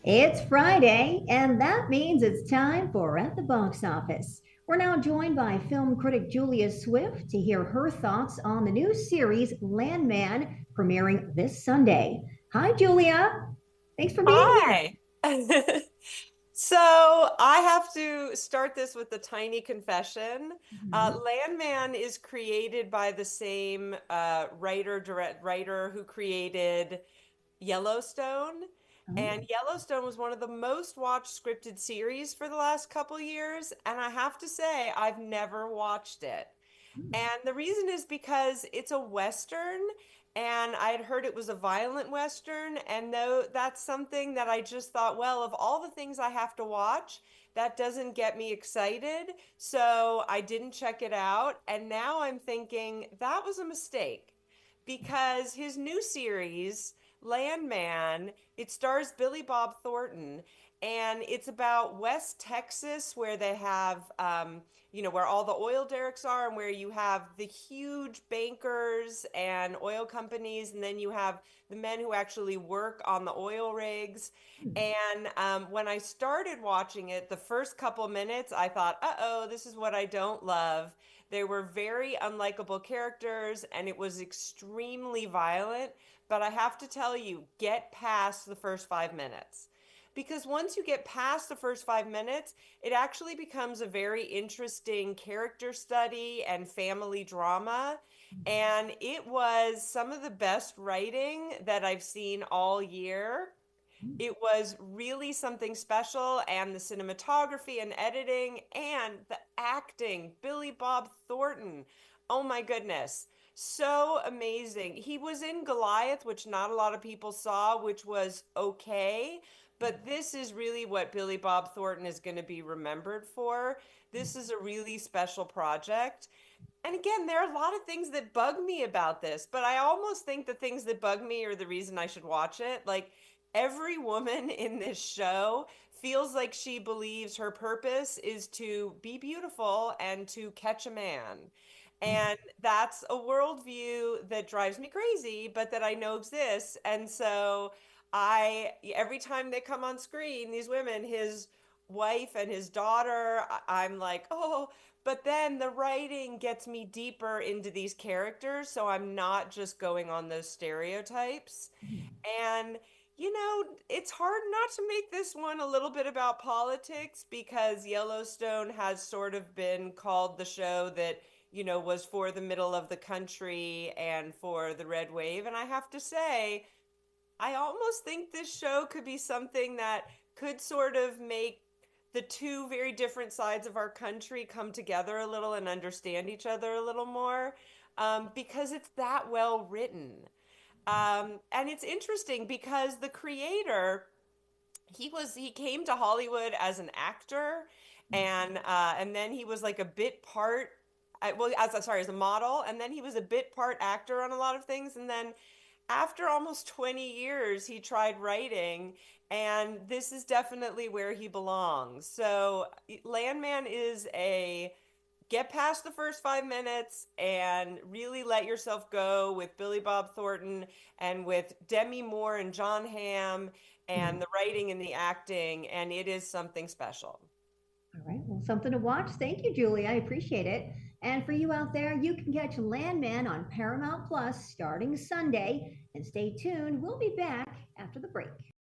It's Friday, and that means it's time for At the Box Office. We're now joined by film critic Julia Swift to hear her thoughts on the new series Landman premiering this Sunday. Hi, Julia. Thanks for being here. Hi. So I have to start this with a tiny confession. Mhm. Landman is created by the same writer who created Yellowstone. And Oh, Yellowstone was one of the most watched scripted series for the last couple years. And I have to say, I've never watched it. And the reason is because it's a Western, and I had heard it was a violent Western. And though that's something that I just thought, well, of all the things I have to watch, that doesn't get me excited. So I didn't check it out. And now I'm thinking that was a mistake because his new series, Landman, it stars Billy Bob Thornton. And it's about West Texas, where they have where all the oil derricks are and where you have the huge bankers and oil companies, and then you have the men who actually work on the oil rigs. And when I started watching it, the first couple minutes, I thought, uh-oh, this is what I don't love. They were very unlikable characters, and it was extremely violent. But I have to tell you, get past the first 5 minutes. Because once you get past the first 5 minutes, it actually becomes a very interesting character study and family drama. And it was some of the best writing that I've seen all year. It was really something special, and the cinematography and editing and the acting. Billy Bob Thornton. Oh my goodness. So amazing. He was in Goliath, which not a lot of people saw, which was okay. But this is really what Billy Bob Thornton is going to be remembered for. This is a really special project. And again, there are a lot of things that bug me about this, but I almost think the things that bug me are the reason I should watch it. Like every woman in this show feels like she believes her purpose is to be beautiful and to catch a man. And that's a worldview that drives me crazy, but that I know exists. And so every time they come on screen, these women, his wife and his daughter, I'm like, oh, but then the writing gets me deeper into these characters, so I'm not just going on those stereotypes. And, it's hard not to make this one a little bit about politics because Yellowstone has sort of been called the show that, was for the middle of the country and for the red wave. And I have to say, I almost think this show could be something that could sort of make the two very different sides of our country come together a little and understand each other a little more, because it's that well written. And it's interesting because the creator, he came to Hollywood as an actor, and then he was like a bit part. Well, as a model, and then he was a bit part actor on a lot of things, and then after almost 20 years, he tried writing, and this is definitely where he belongs. So, Landman is a get past the first 5 minutes and really let yourself go with Billy Bob Thornton and with Demi Moore and John Hamm and the writing and the acting, and it is something special. all right. Well, something to watch. Thank you, Julia. I appreciate it. And for you out there, you can catch Landman on Paramount Plus starting Sunday. And stay tuned. We'll be back after the break.